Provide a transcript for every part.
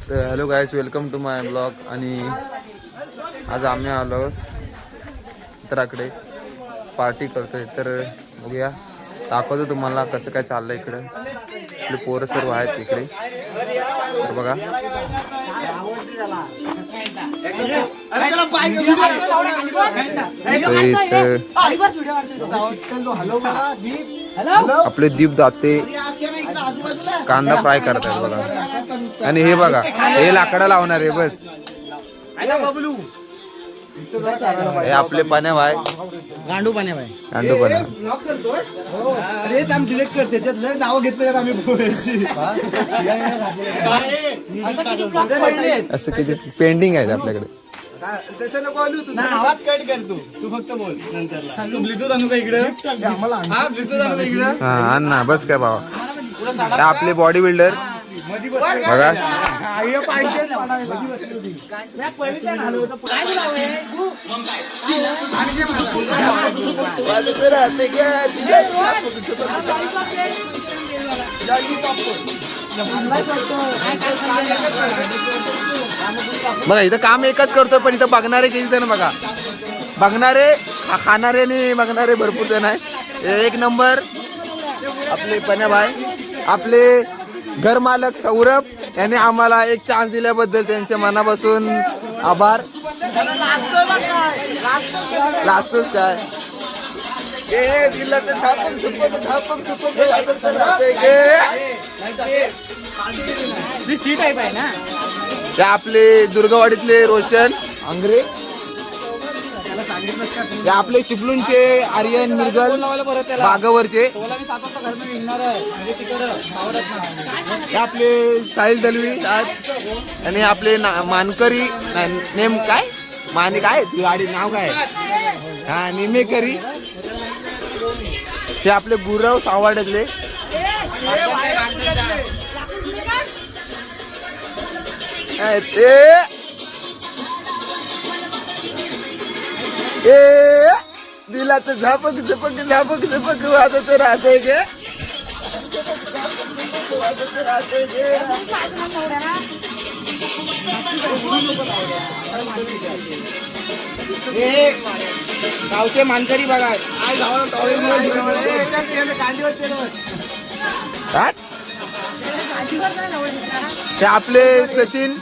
तर hello guys, welcome to my blog. आणि आज आम्ही आलो मित्राकडे पार्टी करतोय. तर बघूया, दाखवतो तुम्हाला कसं काय चाललंय इकडं. आपले पोरं सर्व आहेत इकडे. तर बघा, आपले दीप दाते कांदा फ्राय करतात बघा. आणि हे बघा, हे लाकडा लावणार आहे बस. हे आपले पाण्या भाई, गांडू पाण्या भाई, गांडू पाण्या. अरे काम डिलीट कर, त्याच्यात नाव घेतलं आम्ही पोहायची. असं किती पेंडिंग आहेत आपल्याकडे. आवाज कट कर, तू फक्त बोल नंतर. तू ब्लूटूथ आणू का इकडे? हा, ब्लूटूथ आणू का इकडे? हा आण ना, बस काय बाबा. आपले बॉडी बिल्डर बघा. बघा इथं काम एकच करतोय, पण इथं बघणारे किती जण बघा. बघणारे, खाणारे आणि बघणारे भरपूर जण आहे. एक नंबर आपले पण्याभाई, आपले घर मालक सौरभ यांनी आम्हाला एक चान्स दिल्याबद्दल त्यांचे मनापासून आभार. लाजतोच काय ते आपले दुर्गवाडीतले रोशन आंग्रे, हे आपले चिपळूणचे आर्यन मिरगल, बागावरचे हे आपले साहिल दलवी, आणि आपले मानकरी नेम काय माने काय गाडी नाव काय, हा निमेकरी. हे आपले गुरव सावाड्यातले. ए दिला तर झापक झपक झापक झपक वाजत राहते गे, वाजत राहते गे. गावचे मानकरी बघा. ते आपले सचिन,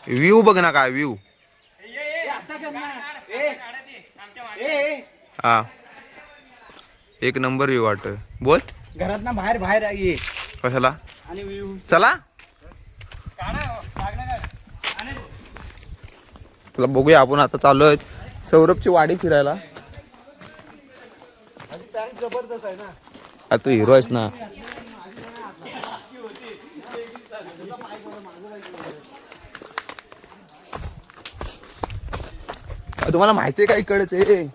व्ह्यू बघ ना, काय व्ह्यू. हा, एक नंबर व्ह्यू वाटतोय. बोल. घरात ना बाहेर बाहेर ये कशाला. आणि व्ह्यू चला तुला बघूया. आपण आता चालू आहे सौरभची वाडी फिरायला. जबरदस्त आहे ना. आता तू हिरो आहेस ना. तुम्हाला माहितीये का इकडच आहे.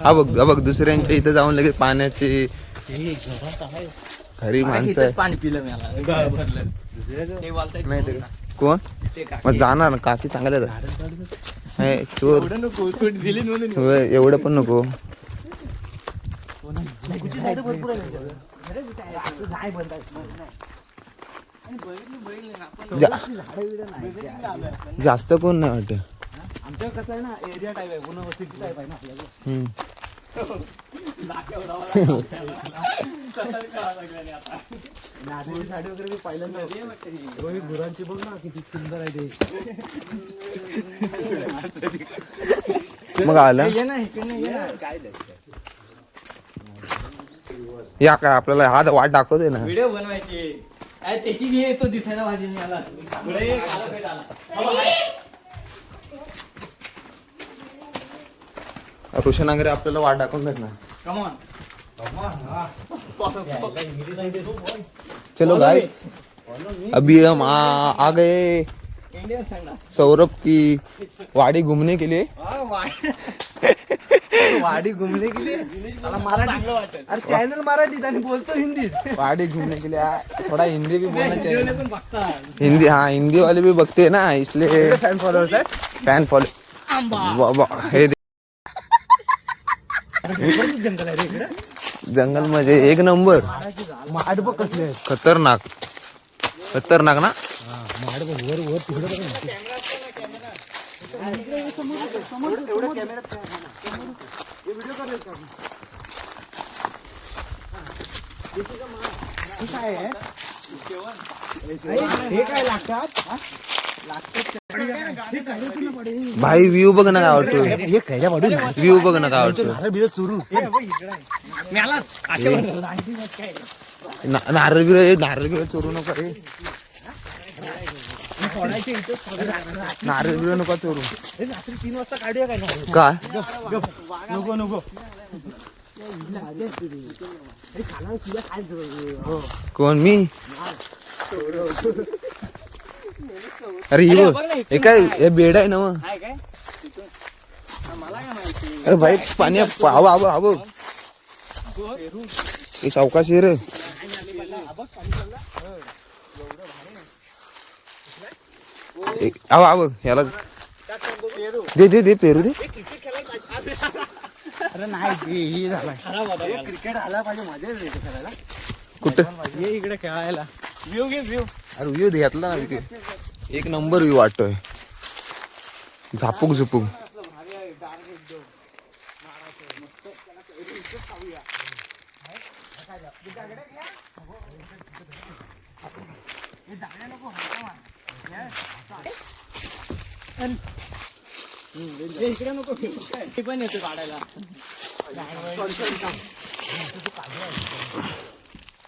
हा बघ, बघ दुसऱ्यांच्या इथं जाऊन लगेच पाण्याची खरी माणसं आहे. पाणी पिलं मला. नाही कोण मग जाणार ना. काकी चांगल्या चोर एवढं पण नको. जास्त कोण नाही वाटत. आमच्या कसं आहे ना, एरिया टाईप आहे, पुन्हा सिटी टाईप आहे ना आपल्याला. साडी वगैरे पहिल्यांदा गुरांची बघ ना, किती सुंदर आहे ते. मग आलं या काय आपल्याला हा वाट दाखवते ना. व्हिडिओ बनवायची त्याची बी येतो दिसायला भाजी मला. रोशन आंग्रे आपल्याला वाट दाखवून देत ना. चलो गाइस, अभी हम आ गए सौरभ की वाड़ी घूमने के लिए. वाडी घुमने के लिए चांगलं वाटत अरे चॅनल मराठीत आणि बोलतो हिंदीत वाडी घूमने के लिए थोड़ा हिंदी भी बोलना चाहिए पण बघता हिंदी हाँ हिंदी वाले भी बघते हैं ना इसलिए फैन फॉलोअर्स है फैन फॉलो हे जंगल आहे रे इकडे जंगल मध्ये एक नंबर माड बघ कसले आहेत. खतरनाक खतरनाक ना माड बघ वर वर तिकडे बघ हे काय लागतात भाई व्ह्यू बघ ना काय आवडतो हे कैऱ्या पाडून व्ह्यू बघ ना काय आवडतो बिरं चोरून नारळ बिरळ चोरू नका रे नारळ बिरळ नका चोरू रात्री 3 वाजता काढूया काय नाही काय नको नको कोण मी अरे ही बघ हे काय हे बेड आहे ना मग अरे भाई पाणी आव आव आव हे सावकाश रे आव आव याला दे दे दे पेरू दे अरे नाही हे झालाय क्रिकेट आला पाहिजे मजा येते खेळायला कुठं ये इकडे खेळायला व्ह्यू घे व्ह्यू अरे व्ह्यू घेतला ना तिथे एक नंबर व्ह्यू वाटतोय झापूक झुपूक इकडे नको ते पण येतो काढायला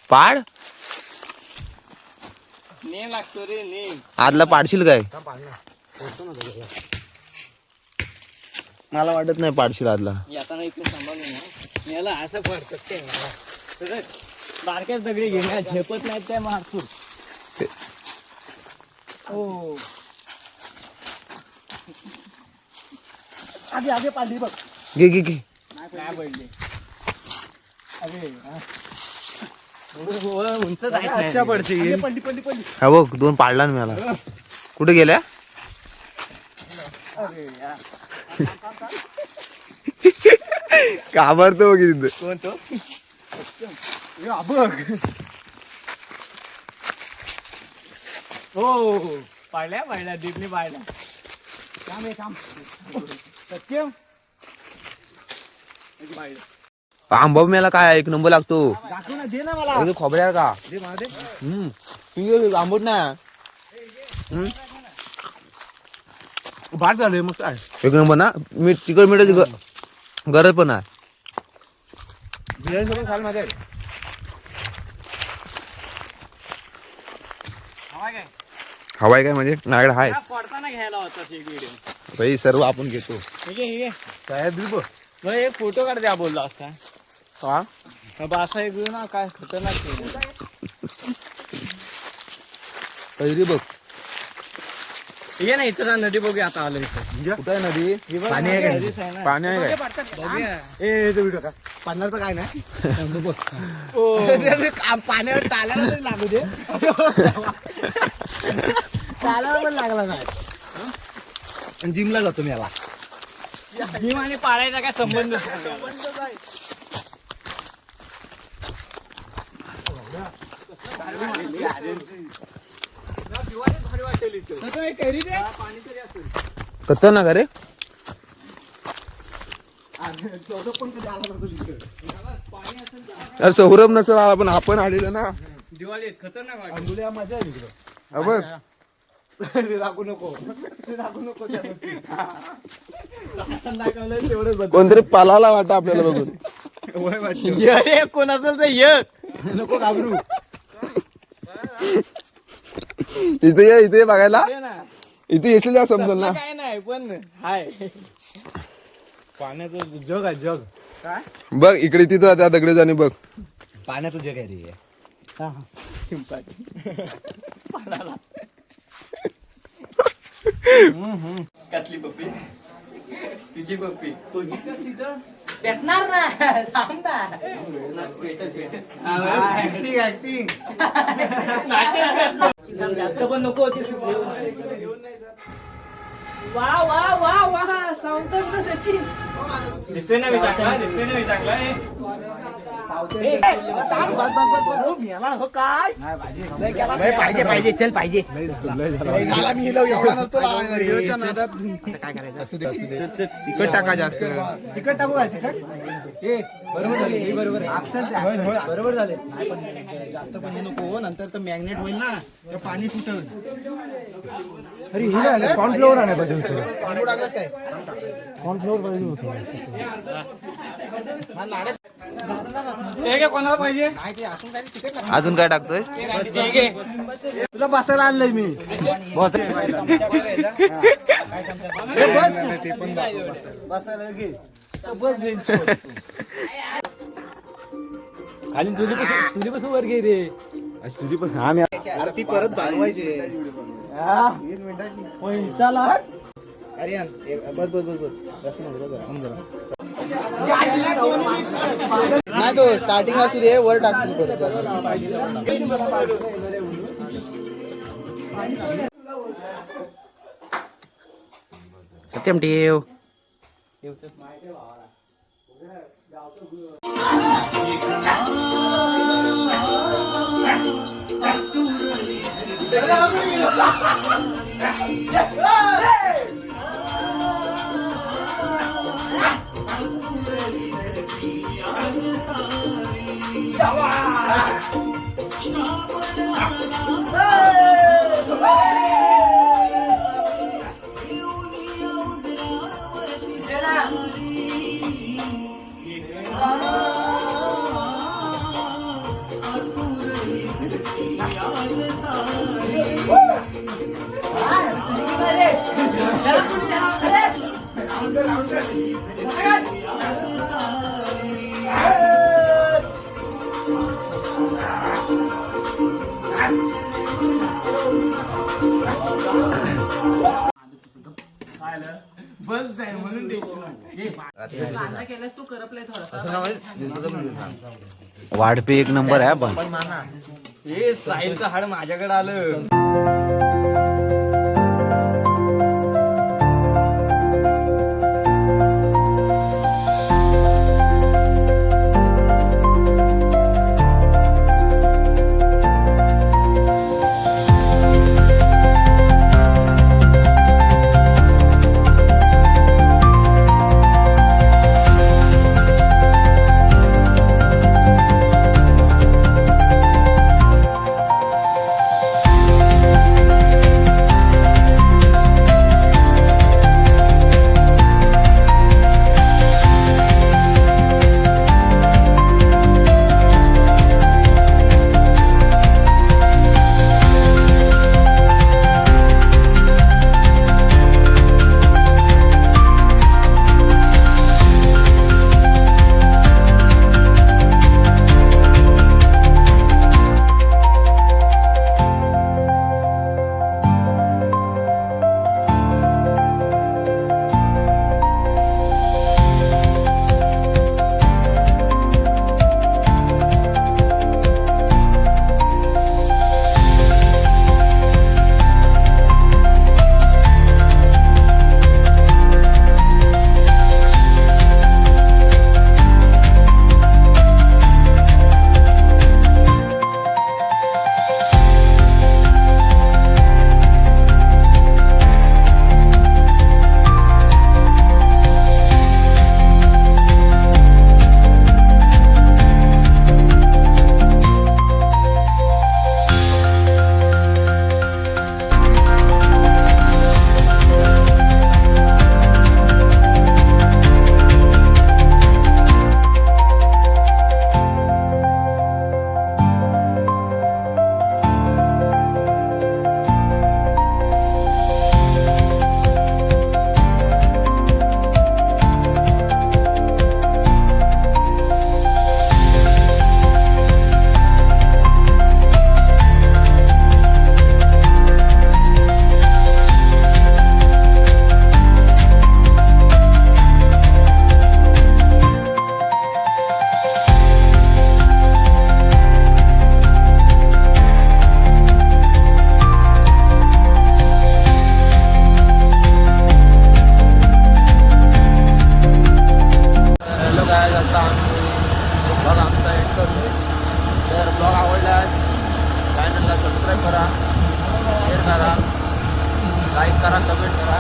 पाड नेम लागतो रे नेम आदला पाडशील काय मला वाटत नाही पाडशील आदला येताना इकडे सांभाळून ना याला असं पडतात ते मला बारक्याच दगडी घेण्या झेपत नाहीत त्या मारपूर हो आधी आधी पाडली बघ घे घे घे नाही पडली अरे उंच जायचं पडते पडली पडली पडली हा बघ दोन पाडला ना मला कुठे गेल्या काबरतो बघ तिथं कोण तो बघ हो पाहिल्या पाहिल्या दीपनी पाहिल्या काम आहे काम सत्यम आंबा मेला काय एक नंबर लागतो दाखव ना दे ना मला खोबऱ्या का दे मला दे आंबट ना भात झालोय मग काय एक नंबर ना मीठ तिकड मिठाची गरज पण आहे बिर्याणी सोबत खाल माझ्या हवाय काय म्हणजे माझ्याकडे हाय पडताना घ्यायला होता एक व्हिडिओ भाई सर्व आपण घेतो साहेब एक फोटो काढ द्या बोललो असता हा बासा एक ना काय खतरनाक पहिली बघ ये ना इथं नदी बघूया आता आलो इथं कुठं आहे नदी पाणी आहे का? पाणी आहे काय ए व्हिडिओ का पाण्याचं काय नाही पाण्यावर टाळ्याला तरी लागू दे टाळ्याला पण लागला नाही जिमला जातो मी याला जिम आणि पाळायचा काय संबंध खतरनाक रे अरे सौरभ नसेल आला पण आपण आलेलो ना दिवाळी खतरनाक वाटत मजा आहे बघ राखू नको कोणतरी पालाला वाटत आपल्याला बघून अरे कोण असेल तर ये नको घाबरू इथे बघायला इथे येशील जा समजेल ना काय नाही पण हाय पाण्याचं जग आहे जग काय बघ इकडे तिथं त्या दगडे जाणे बघ पाण्याचं जग आहे रे सिंपल कसली पप्पी तिची पप्पी भेटणार ना सांग ना ऍक्टिंग ऍक्टिंग जास्त पण नको होती वा वा वा वा सावंतांचं सचिन दिसतोय ना मी चांगला पाहिजे पाहिजे चल पाहिजे झाला मी एवढा नसतो तिखट टाका जास्त तिकट टाकू काय तिकट बरोबर झाले बरोबर बरोबर झाले जास्त पाणी नको नंतर तर मॅग्नेट होईल ना तर पाणी सुटल अरे हे कॉर्नफ्लोअर आणायला पाहिजे पाणी टाकलंस काय कॉर्नफ्लोअर पाहिजे होतं कोणाला पाहिजे अजून काय टाकतोय तुला बसायला आणलंय मी बसायला घे बस खाली तुझी बस वर घे रे तुझीपासून आम्ही ती परत भागवायची इंस्टाला अरे बस बस बस बस नाही तो स्टार्टिंग असू दे वर टाकतील परत सत्यम ठेव वाढपे एक नंबर आहे पण हे साहिलचं हाड माझ्याकडे आलं करा, शेअर करा, लाईक करा, कमेंट करा.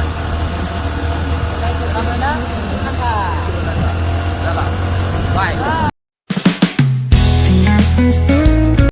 चला बाय.